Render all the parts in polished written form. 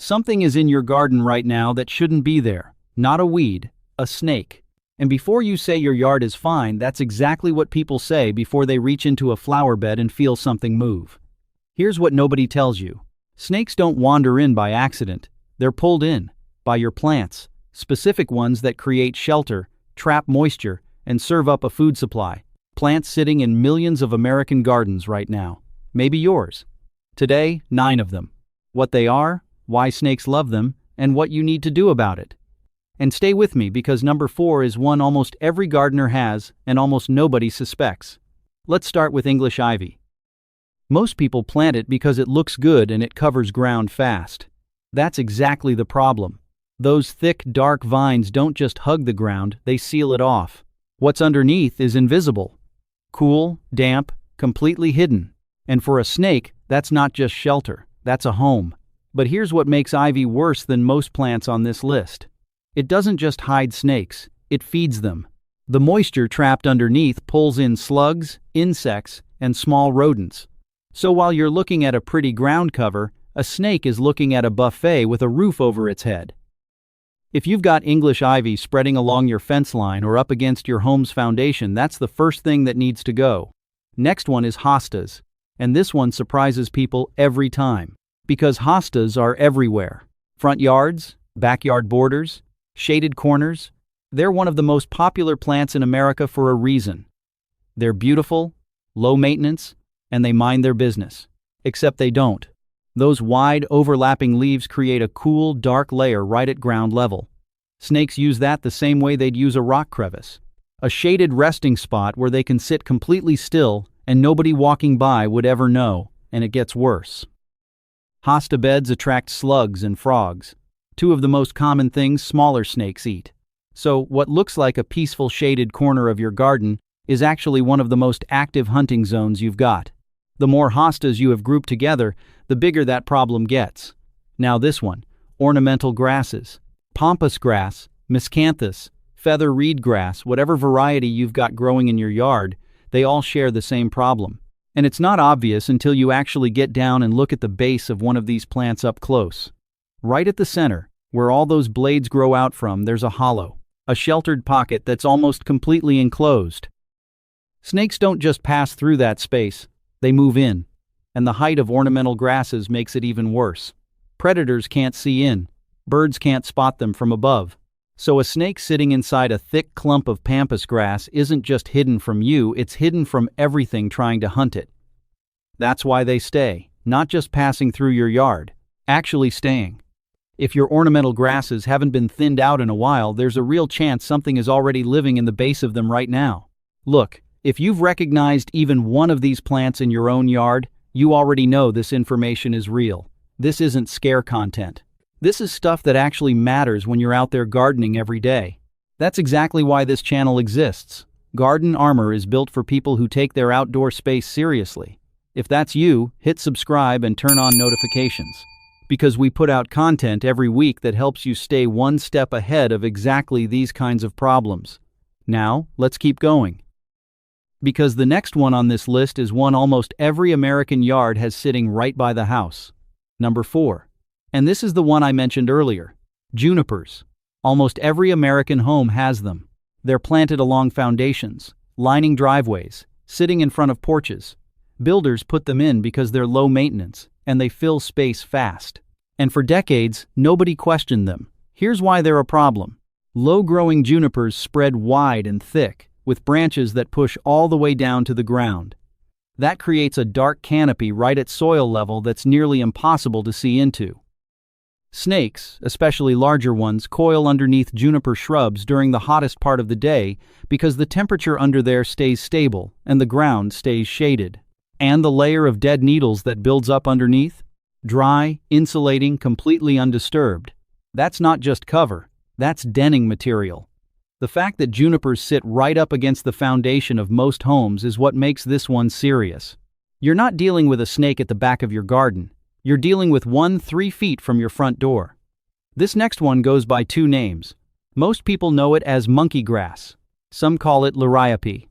Something is in your garden right now that shouldn't be there. Not a weed, a snake. And before you say your yard is fine, that's exactly what people say before they reach into a flower bed and feel something move. Here's what nobody tells you. Snakes don't wander in by accident. They're pulled in by your plants, specific ones that create shelter, trap moisture, and serve up a food supply. Plants sitting in millions of American gardens right now. Maybe yours. Today, 9 of them. What they are, why snakes love them, and what you need to do about it. And stay with me because number 4 is one almost every gardener has and almost nobody suspects. Let's start with English ivy. Most people plant it because it looks good and it covers ground fast. That's exactly the problem. Those thick, dark vines don't just hug the ground, they seal it off. What's underneath is invisible. Cool, damp, completely hidden. And for a snake, that's not just shelter, that's a home. But here's what makes ivy worse than most plants on this list. It doesn't just hide snakes, it feeds them. The moisture trapped underneath pulls in slugs, insects, and small rodents. So while you're looking at a pretty ground cover, a snake is looking at a buffet with a roof over its head. If you've got English ivy spreading along your fence line or up against your home's foundation, that's the first thing that needs to go. Next one is hostas. And this one surprises people every time. Because hostas are everywhere. Front yards, backyard borders, shaded corners. They're one of the most popular plants in America for a reason. They're beautiful, low maintenance, and they mind their business. Except they don't. Those wide, overlapping leaves create a cool, dark layer right at ground level. Snakes use that the same way they'd use a rock crevice. A shaded resting spot where they can sit completely still and nobody walking by would ever know, and it gets worse. Hosta beds attract slugs and frogs, 2 of the most common things smaller snakes eat. So what looks like a peaceful shaded corner of your garden is actually one of the most active hunting zones you've got. The more hostas you have grouped together, the bigger that problem gets. Now this one, ornamental grasses. Pampas grass, miscanthus, feather reed grass, whatever variety you've got growing in your yard, they all share the same problem. And it's not obvious until you actually get down and look at the base of one of these plants up close. Right at the center, where all those blades grow out from, there's a hollow, a sheltered pocket that's almost completely enclosed. Snakes don't just pass through that space, they move in. And the height of ornamental grasses makes it even worse. Predators can't see in. Birds can't spot them from above. So a snake sitting inside a thick clump of pampas grass isn't just hidden from you, it's hidden from everything trying to hunt it. That's why they stay, not just passing through your yard, actually staying. If your ornamental grasses haven't been thinned out in a while, there's a real chance something is already living in the base of them right now. Look, if you've recognized even one of these plants in your own yard, you already know this information is real. This isn't scare content. This is stuff that actually matters when you're out there gardening every day. That's exactly why this channel exists. Garden Armor is built for people who take their outdoor space seriously. If that's you, hit subscribe and turn on notifications. Because we put out content every week that helps you stay one step ahead of exactly these kinds of problems. Now, let's keep going. Because the next one on this list is one almost every American yard has sitting right by the house. Number 4. And this is the one I mentioned earlier. Junipers. Almost every American home has them. They're planted along foundations, lining driveways, sitting in front of porches. Builders put them in because they're low maintenance, and they fill space fast. And for decades, nobody questioned them. Here's why they're a problem. Low-growing junipers spread wide and thick, with branches that push all the way down to the ground. That creates a dark canopy right at soil level that's nearly impossible to see into. Snakes, especially larger ones, coil underneath juniper shrubs during the hottest part of the day because the temperature under there stays stable and the ground stays shaded. And the layer of dead needles that builds up underneath? Dry, insulating, completely undisturbed. That's not just cover, that's denning material. The fact that junipers sit right up against the foundation of most homes is what makes this one serious. You're not dealing with a snake at the back of your garden. You're dealing with one 3 feet from your front door. This next one goes by 2 names. Most people know it as monkey grass. Some call it liriope.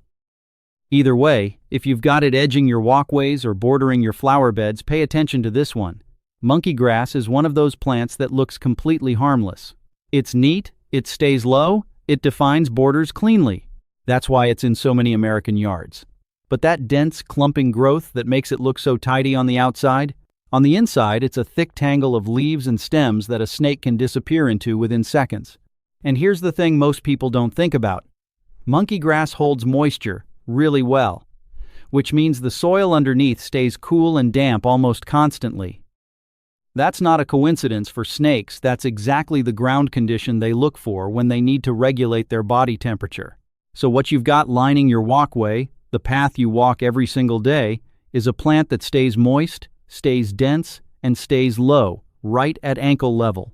Either way, if you've got it edging your walkways or bordering your flower beds, pay attention to this one. Monkey grass is one of those plants that looks completely harmless. It's neat, it stays low, it defines borders cleanly. That's why it's in so many American yards. But that dense, clumping growth that makes it look so tidy on the outside? On the inside, it's a thick tangle of leaves and stems that a snake can disappear into within seconds. And here's the thing most people don't think about. Monkey grass holds moisture really well, which means the soil underneath stays cool and damp almost constantly. That's not a coincidence for snakes. That's exactly the ground condition they look for when they need to regulate their body temperature. So what you've got lining your walkway, the path you walk every single day, is a plant that stays moist, stays dense, and stays low, right at ankle level.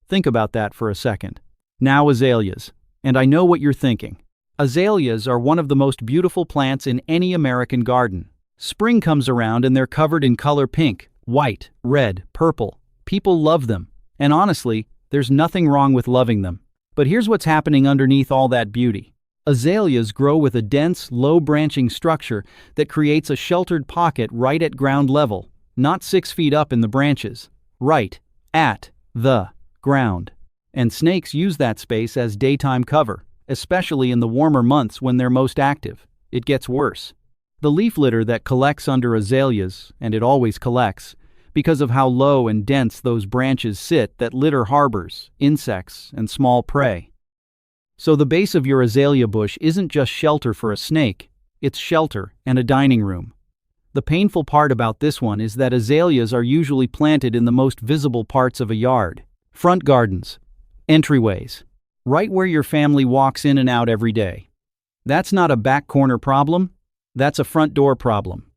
Think about that for a second. Now azaleas. And I know what you're thinking. Azaleas are one of the most beautiful plants in any American garden. Spring comes around and they're covered in color pink, white, red, purple. People love them. And honestly, there's nothing wrong with loving them. But here's what's happening underneath all that beauty. Azaleas grow with a dense, low-branching structure that creates a sheltered pocket right at ground level, not 6 feet up in the branches, right at the ground. And snakes use that space as daytime cover, especially in the warmer months when they're most active. It gets worse. The leaf litter that collects under azaleas, and it always collects, because of how low and dense those branches sit, that litter harbors insects and small prey. So the base of your azalea bush isn't just shelter for a snake, it's shelter and a dining room. The painful part about this one is that azaleas are usually planted in the most visible parts of a yard. Front gardens, entryways, right where your family walks in and out every day. That's not a back corner problem. That's a front door problem.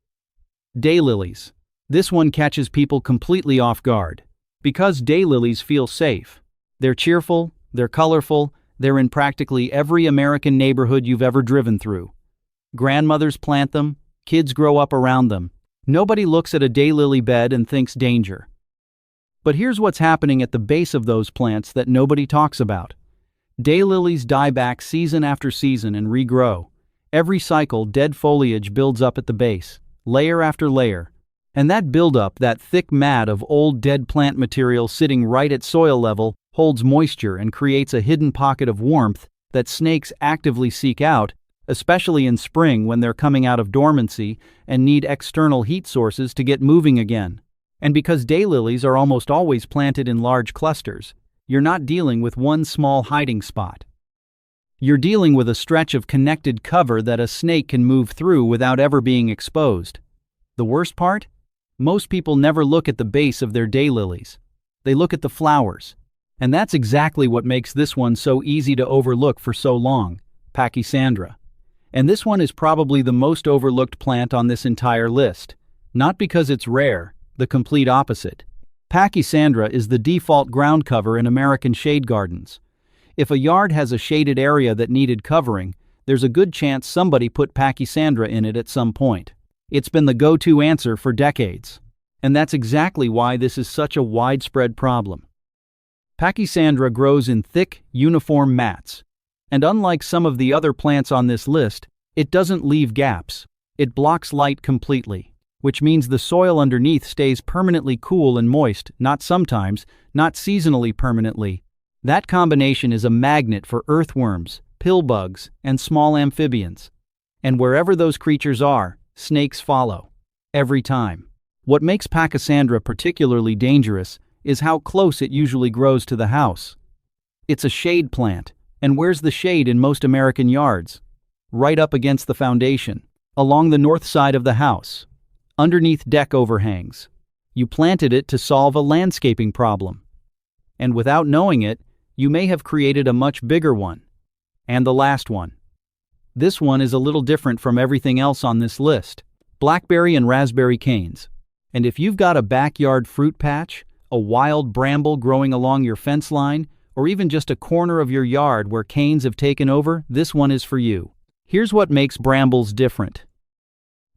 Daylilies. This one catches people completely off guard. Because daylilies feel safe. They're cheerful, they're colorful, they're in practically every American neighborhood you've ever driven through. Grandmothers plant them, kids grow up around them. Nobody looks at a daylily bed and thinks danger. But here's what's happening at the base of those plants that nobody talks about. Daylilies die back season after season and regrow. Every cycle, dead foliage builds up at the base, layer after layer. And that buildup, that thick mat of old dead plant material sitting right at soil level, holds moisture and creates a hidden pocket of warmth that snakes actively seek out, especially in spring when they're coming out of dormancy and need external heat sources to get moving again. And because daylilies are almost always planted in large clusters, you're not dealing with one small hiding spot. You're dealing with a stretch of connected cover that a snake can move through without ever being exposed. The worst part? Most people never look at the base of their daylilies. They look at the flowers. And that's exactly what makes this one so easy to overlook for so long, Pachysandra. And this one is probably the most overlooked plant on this entire list. Not because it's rare, the complete opposite. Pachysandra is the default ground cover in American shade gardens. If a yard has a shaded area that needed covering, there's a good chance somebody put Pachysandra in it at some point. It's been the go-to answer for decades. And that's exactly why this is such a widespread problem. Pachysandra grows in thick, uniform mats. And unlike some of the other plants on this list, it doesn't leave gaps. It blocks light completely, which means the soil underneath stays permanently cool and moist, not sometimes, not seasonally permanently. That combination is a magnet for earthworms, pillbugs, and small amphibians. And wherever those creatures are, snakes follow. Every time. What makes Pachysandra particularly dangerous is how close it usually grows to the house. It's a shade plant, and where's the shade in most American yards? Right up against the foundation, along the north side of the house, underneath deck overhangs. You planted it to solve a landscaping problem. And without knowing it, you may have created a much bigger one. And the last one. This one is a little different from everything else on this list. Blackberry and raspberry canes. And if you've got a backyard fruit patch, a wild bramble growing along your fence line, or even just a corner of your yard where canes have taken over, this one is for you. Here's what makes brambles different.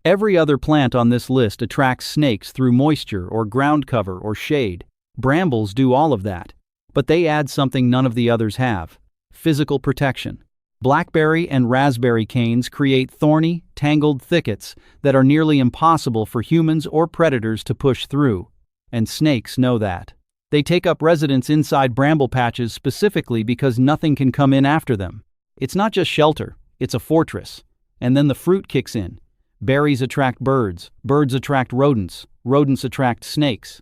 Every other plant on this list attracts snakes through moisture or ground cover or shade. Brambles do all of that. But they add something none of the others have: physical protection. Blackberry and raspberry canes create thorny, tangled thickets that are nearly impossible for humans or predators to push through. And snakes know that. They take up residence inside bramble patches specifically because nothing can come in after them. It's not just shelter, it's a fortress. And then the fruit kicks in. Berries attract birds, birds attract rodents, rodents attract snakes.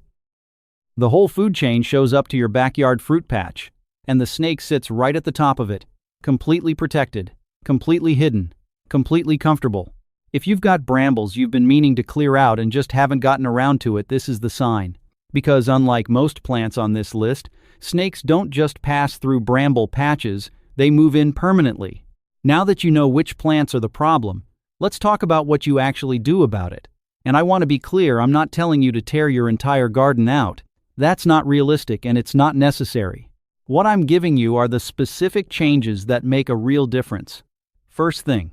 The whole food chain shows up to your backyard fruit patch, and the snake sits right at the top of it, completely protected, completely hidden, completely comfortable. If you've got brambles you've been meaning to clear out and just haven't gotten around to it, this is the sign. Because unlike most plants on this list, snakes don't just pass through bramble patches, they move in permanently. Now that you know which plants are the problem, let's talk about what you actually do about it. And I want to be clear, I'm not telling you to tear your entire garden out. That's not realistic and it's not necessary. What I'm giving you are the specific changes that make a real difference. First thing,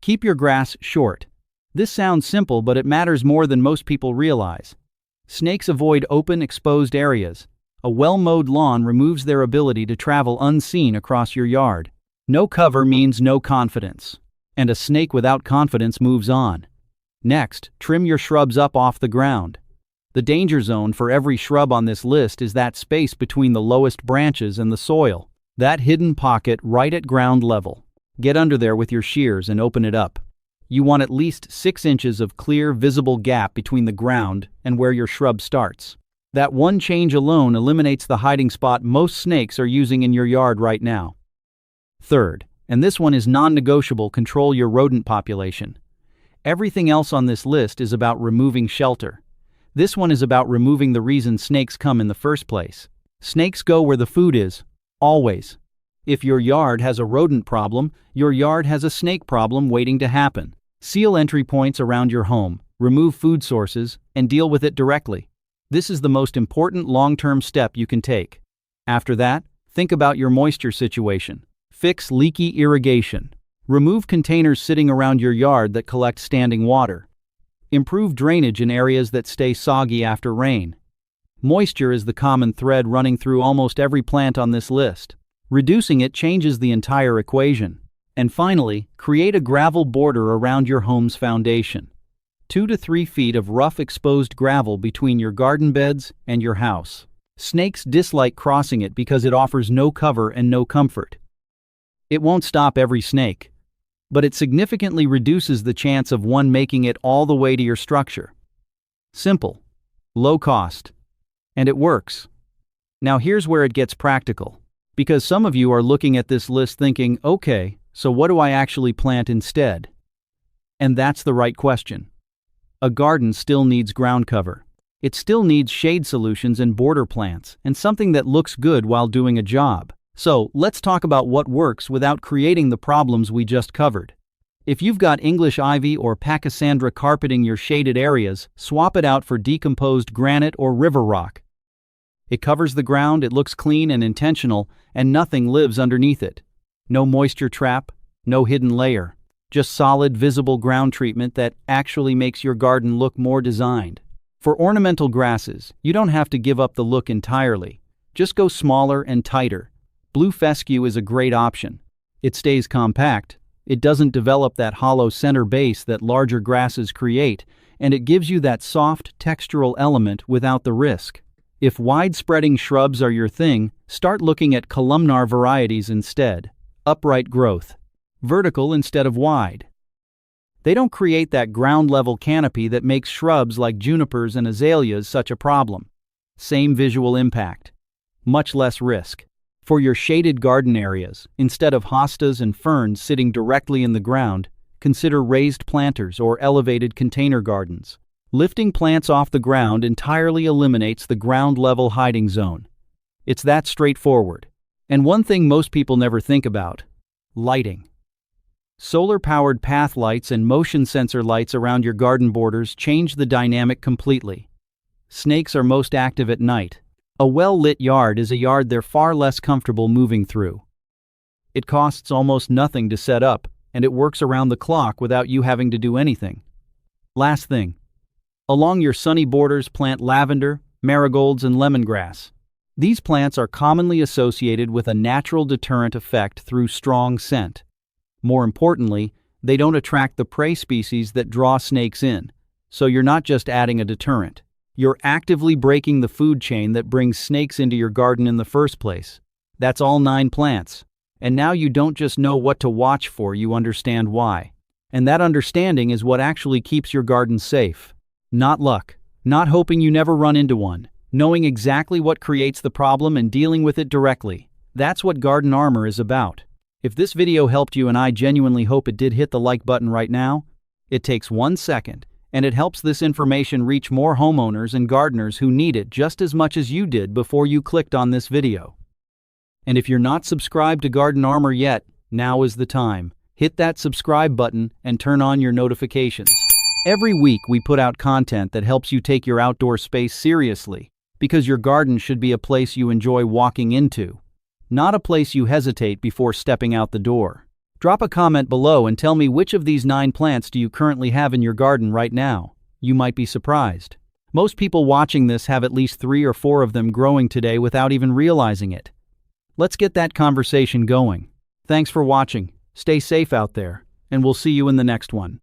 keep your grass short. This sounds simple, but it matters more than most people realize. Snakes avoid open, exposed areas. A well-mowed lawn removes their ability to travel unseen across your yard. No cover means no confidence. And a snake without confidence moves on. Next, trim your shrubs up off the ground. The danger zone for every shrub on this list is that space between the lowest branches and the soil. That hidden pocket right at ground level. Get under there with your shears and open it up. You want at least 6 inches of clear, visible gap between the ground and where your shrub starts. That one change alone eliminates the hiding spot most snakes are using in your yard right now. Third, and this one is non-negotiable, control your rodent population. Everything else on this list is about removing shelter. This one is about removing the reason snakes come in the first place. Snakes go where the food is, always. If your yard has a rodent problem, your yard has a snake problem waiting to happen. Seal entry points around your home, remove food sources, and deal with it directly. This is the most important long-term step you can take. After that, think about your moisture situation. Fix leaky irrigation. Remove containers sitting around your yard that collect standing water. Improve drainage in areas that stay soggy after rain. Moisture is the common thread running through almost every plant on this list. Reducing it changes the entire equation. And finally, create a gravel border around your home's foundation. 2 to 3 feet of rough exposed gravel between your garden beds and your house. Snakes dislike crossing it because it offers no cover and no comfort. It won't stop every snake, but it significantly reduces the chance of one making it all the way to your structure. Simple, low cost, and it works. Now here's where it gets practical, because some of you are looking at this list thinking, okay, so what do I actually plant instead? And that's the right question. A garden still needs ground cover. It still needs shade solutions and border plants, and something that looks good while doing a job. So, let's talk about what works without creating the problems we just covered. If you've got English ivy or pachysandra carpeting your shaded areas, swap it out for decomposed granite or river rock. It covers the ground, it looks clean and intentional, and nothing lives underneath it. No moisture trap, no hidden layer. Just solid, visible ground treatment that actually makes your garden look more designed. For ornamental grasses, you don't have to give up the look entirely. Just go smaller and tighter. Blue fescue is a great option. It stays compact, it doesn't develop that hollow center base that larger grasses create, and it gives you that soft, textural element without the risk. If wide-spreading shrubs are your thing, start looking at columnar varieties instead. Upright growth. Vertical instead of wide. They don't create that ground-level canopy that makes shrubs like junipers and azaleas such a problem. Same visual impact. Much less risk. For your shaded garden areas, instead of hostas and ferns sitting directly in the ground, consider raised planters or elevated container gardens. Lifting plants off the ground entirely eliminates the ground-level hiding zone. It's that straightforward. And one thing most people never think about: lighting. Solar-powered path lights and motion sensor lights around your garden borders change the dynamic completely. Snakes are most active at night. A well-lit yard is a yard they're far less comfortable moving through. It costs almost nothing to set up, and it works around the clock without you having to do anything. Last thing. Along your sunny borders, plant lavender, marigolds, and lemongrass. These plants are commonly associated with a natural deterrent effect through strong scent. More importantly, they don't attract the prey species that draw snakes in, so you're not just adding a deterrent. You're actively breaking the food chain that brings snakes into your garden in the first place. That's all 9 plants. And now you don't just know what to watch for, you understand why. And that understanding is what actually keeps your garden safe. Not luck. Not hoping you never run into one. Knowing exactly what creates the problem and dealing with it directly. That's what Garden Armor is about. If this video helped you, and I genuinely hope it did, hit the like button right now. It takes 1 second, and it helps this information reach more homeowners and gardeners who need it just as much as you did before you clicked on this video. And if you're not subscribed to Garden Armor yet, now is the time. Hit that subscribe button and turn on your notifications. Every week we put out content that helps you take your outdoor space seriously, because your garden should be a place you enjoy walking into, not a place you hesitate before stepping out the door. Drop a comment below and tell me which of these 9 plants do you currently have in your garden right now. You might be surprised. Most people watching this have at least 3 or 4 of them growing today without even realizing it. Let's get that conversation going. Thanks for watching. Stay safe out there, and we'll see you in the next one.